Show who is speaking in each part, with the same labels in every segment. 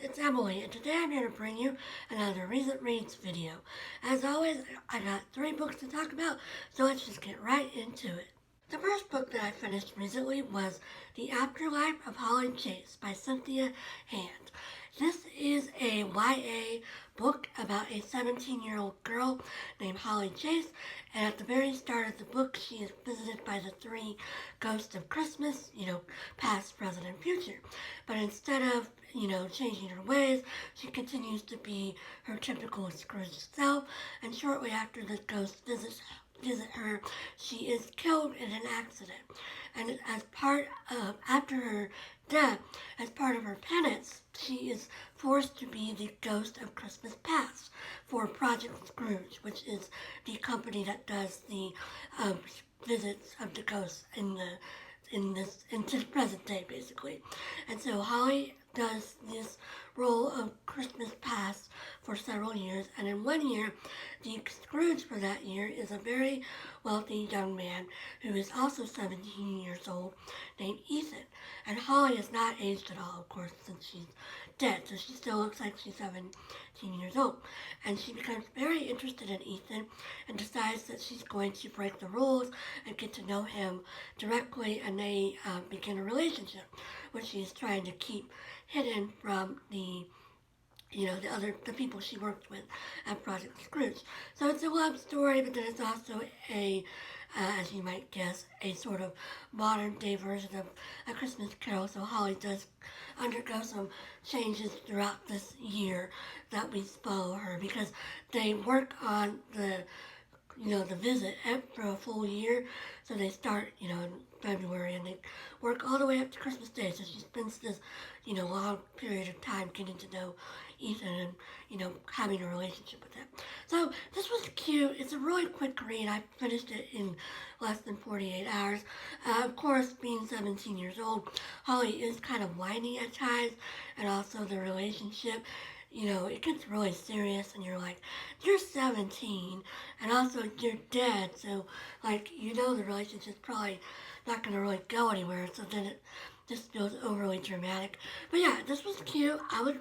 Speaker 1: it's Emily, and today I'm here to bring you another Recent Reads video. As always, I got 3 books to talk about, so let's just get right into it. The first book that I finished recently was The Afterlife of Holland Chase by Cynthia Hand. This is a YA book about a 17-year-old girl named Holly Chase, and at the very start of the book, she is visited by the 3 ghosts of Christmas, past, present, and future. But instead of, changing her ways, she continues to be her typical Scrooge self, and shortly after the ghosts visit her, she is killed in an accident. And after her death, as part of her penance, she is forced to be the ghost of Christmas past for Project Scrooge, which is the company that does the visits of the ghosts into the present day, basically. And so Holly does this role of Christmas past for several years, and in one year, the Scrooge for that year is a very wealthy young man who is also 17 years old, named Ethan. And Holly is not aged at all, of course, since she's dead, so she still looks like she's 17 years old. And she becomes very interested in Ethan and decides that she's going to break the rules and get to know him directly, and they begin a relationship, which she's trying to keep hidden from the people she worked with at Project Scrooge. So it's a love story, but then it's also as you might guess, a sort of modern day version of A Christmas Carol. So Holly does undergo some changes throughout this year that we follow her, because they work on the visit for a full year. So they start, in February, and they work all the way up to Christmas Day. So she spends this, long period of time getting to know Ethan and, having a relationship with him. So this was cute. It's a really quick read. I finished it in less than 48 hours. Of course, being 17 years old, Holly is kind of whiny at times, and also the relationship, it gets really serious, and you're like, you're 17, and also you're dead, so, the relationship's probably not going to really go anywhere, so then it just feels overly dramatic. But yeah, this was cute. I would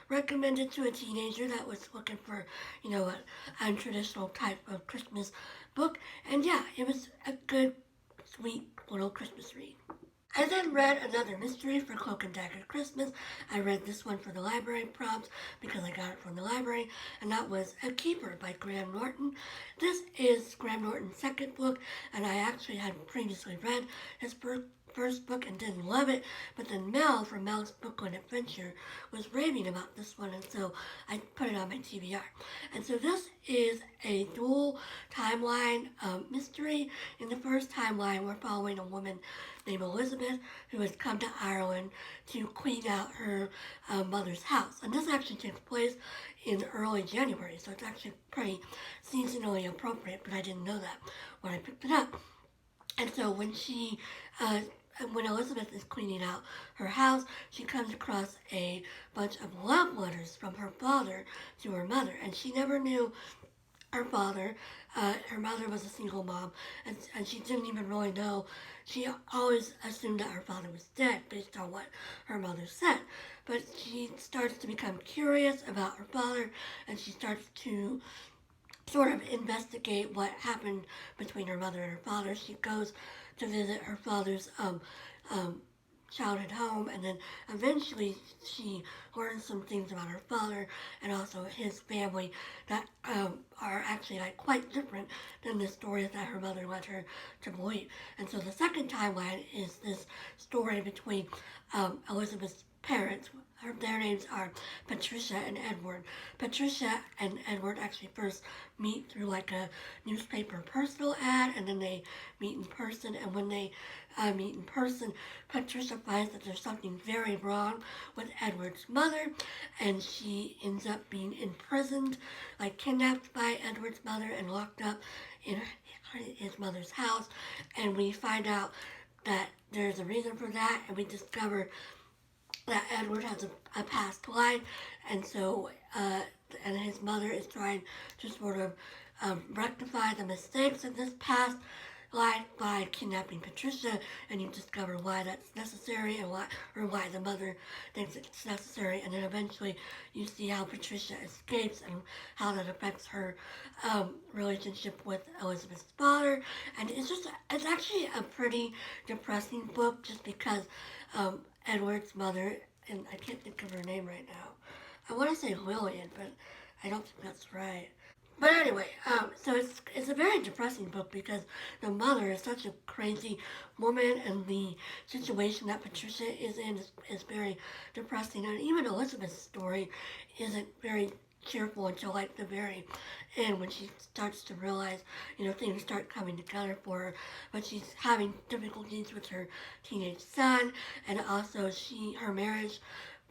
Speaker 1: recommend it to a teenager that was looking for, an untraditional type of Christmas book, and yeah, it was a good, sweet little Christmas read. I then read another mystery for Cloak and Dagger Christmas. I read this one for the library prompts because I got it from the library, and that was A Keeper by Graham Norton. This is Graham Norton's second book, and I actually had previously read his first book and didn't love it, but then Mel from Mel's Brooklyn Adventure was raving about this one, and so I put it on my TBR. And so this is a dual timeline mystery. In the first timeline, we're following a woman named Elizabeth who has come to Ireland to clean out her mother's house. And this actually takes place in early January, so it's actually pretty seasonally appropriate, but I didn't know that when I picked it up. And so when Elizabeth is cleaning out her house, she comes across a bunch of love letters from her father to her mother, and she never knew her father. Her mother was a single mom, and she didn't even really know. She always assumed that her father was dead based on what her mother said. But she starts to become curious about her father, and she starts to sort of investigate what happened between her mother and her father. She goes to visit her father's childhood home, and then eventually she learns some things about her father and also his family that are actually quite different than the stories that her mother led her to believe. And so the second timeline is this story between Elizabeth's parents. Their names are Patricia and Edward. Patricia and Edward actually first meet through a newspaper personal ad, and then they meet in person. And when they meet in person, Patricia finds that there's something very wrong with Edward's mother, and she ends up being imprisoned, kidnapped by Edward's mother and locked up in his mother's house. And we find out that there's a reason for that, and we discover that Edward has a past life, and so and his mother is trying to sort of rectify the mistakes of this past life by kidnapping Patricia, and you discover why that's necessary and why the mother thinks it's necessary, and then eventually you see how Patricia escapes and how that affects her relationship with Elizabeth's father, and it's actually a pretty depressing book just because Edward's mother, and I can't think of her name right now. I want to say Lillian, but I don't think that's right. But anyway, so it's a very depressing book because the mother is such a crazy woman, and the situation that Patricia is in is very depressing. And even Elizabeth's story isn't very cheerful until like the very end when she starts to realize, things start coming together for her. But she's having difficulties with her teenage son, and also her marriage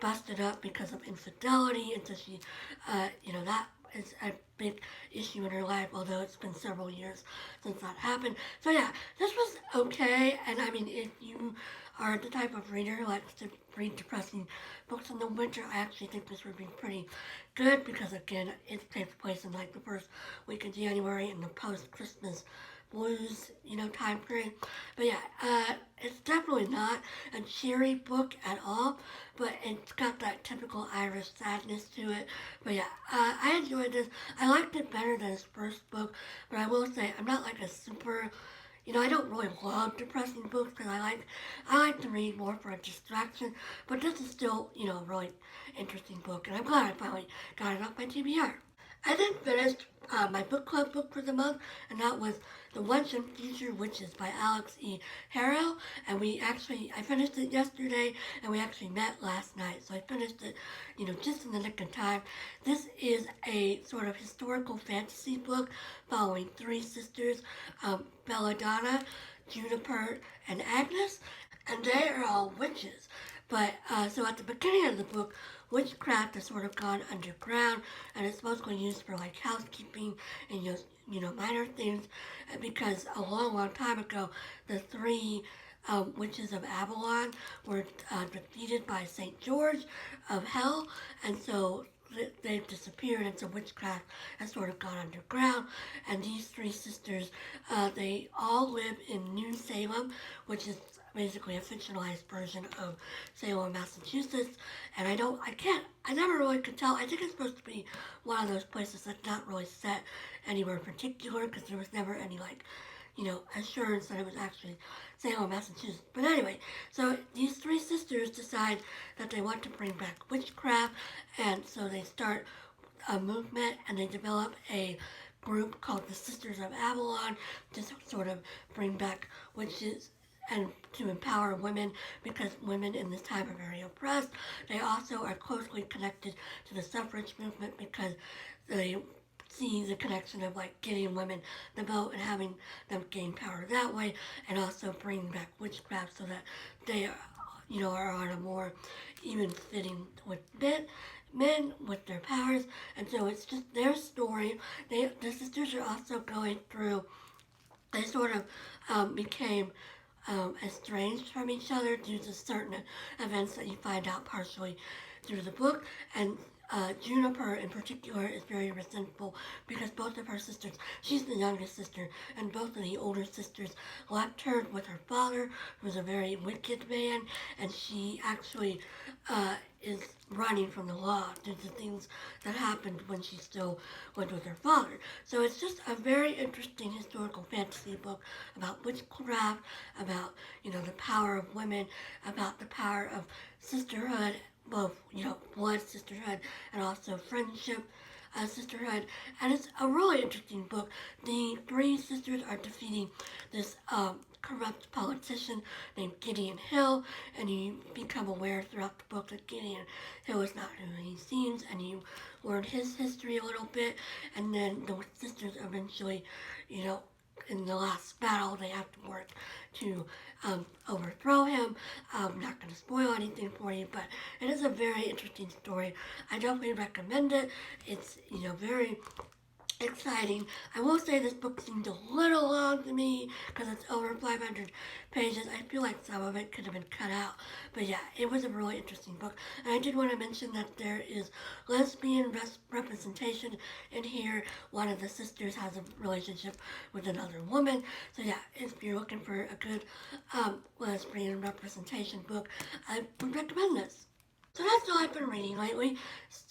Speaker 1: busted up because of infidelity, and so she, that is a big issue in her life, although it's been several years since that happened. So yeah, this was okay, and I mean, if you are the type of reader who likes to read depressing books in the winter, I actually think this would be pretty good, because again, it takes place in like the first week of January in the post-Christmas blues, time period. But yeah, it's definitely not a cheery book at all, but it's got that typical Irish sadness to it. But yeah, I enjoyed this. I liked it better than his first book, but I will say I'm not like a super, I don't really love depressing books because I like to read more for a distraction, but this is still, a really interesting book, and I'm glad I finally got it off my TBR. I then finished my book club book for the month, and that was The Once and Future Witches by Alix E. Harrow. And I finished it yesterday, and we actually met last night, so I finished it, just in the nick of time. This is a sort of historical fantasy book following three sisters, Belladonna, Juniper, and Agnes, and they are all witches. But, so at the beginning of the book, witchcraft has sort of gone underground, and it's mostly used for like housekeeping and minor things, because a long, long time ago, the three witches of Avalon were defeated by St. George of Hell, and so they've disappeared, and so witchcraft has sort of gone underground. And these three sisters, they all live in New Salem, which is basically a fictionalized version of Salem, Massachusetts. And I never really could tell. I think it's supposed to be one of those places that's not really set anywhere in particular, because there was never any assurance that it was actually Salem, Massachusetts. But anyway, so these three sisters decide that they want to bring back witchcraft, and so they start a movement, and they develop a group called the Sisters of Avalon to sort of bring back witches and to empower women, because women in this time are very oppressed. They also are closely connected to the suffrage movement, because they see the connection of like getting women the vote and having them gain power that way, and also bringing back witchcraft so that they are on a more even footing with men with their powers. And so it's just their story. The sisters are also going through, they sort of became estranged from each other due to certain events that you find out partially through the book. And Juniper in particular is very resentful, because both of her sisters, she's the youngest sister, and both of the older sisters left her with her father, who was a very wicked man, and she actually is running from the law due to things that happened when she still went with her father. So it's just a very interesting historical fantasy book about witchcraft, about, the power of women, about the power of sisterhood, both, blood sisterhood and also friendship sisterhood. And it's a really interesting book. The three sisters are defeating this corrupt politician named Gideon Hill, and you become aware throughout the book that Gideon Hill is not who he seems, and you learn his history a little bit, and then the sisters eventually, in the last battle, they have to work to overthrow him. I'm not going to spoil anything for you, but it is a very interesting story. I definitely recommend it. It's, very exciting. I will say this book seemed a little long to me because it's over 500 pages. I feel like some of it could have been cut out. But yeah, it was a really interesting book. And I did want to mention that there is lesbian representation in here. One of the sisters has a relationship with another woman. So yeah, if you're looking for a good lesbian representation book, I would recommend this. So that's all I've been reading lately.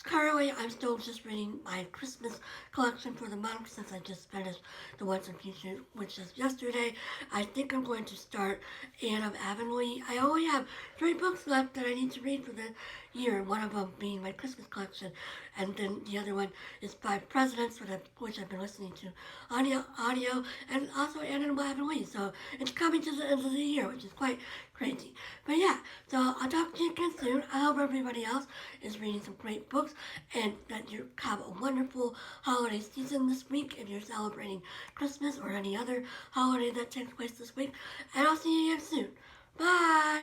Speaker 1: Currently, I'm still just reading my Christmas collection for the month since I just finished the Once and Future, which is yesterday. I think I'm going to start Anne of Avonlea. I only have 3 books left that I need to read for the year, one of them being my Christmas collection, and then the other one is 5 Presidents, which I've been listening to audio, and also Anne of Avonlea. So it's coming to the end of the year, which is quite crazy. But yeah, so I'll talk to you again soon. I hope everybody else is reading some great books and that you have a wonderful holiday season this week if you're celebrating Christmas or any other holiday that takes place this week. And I'll see you again soon. Bye!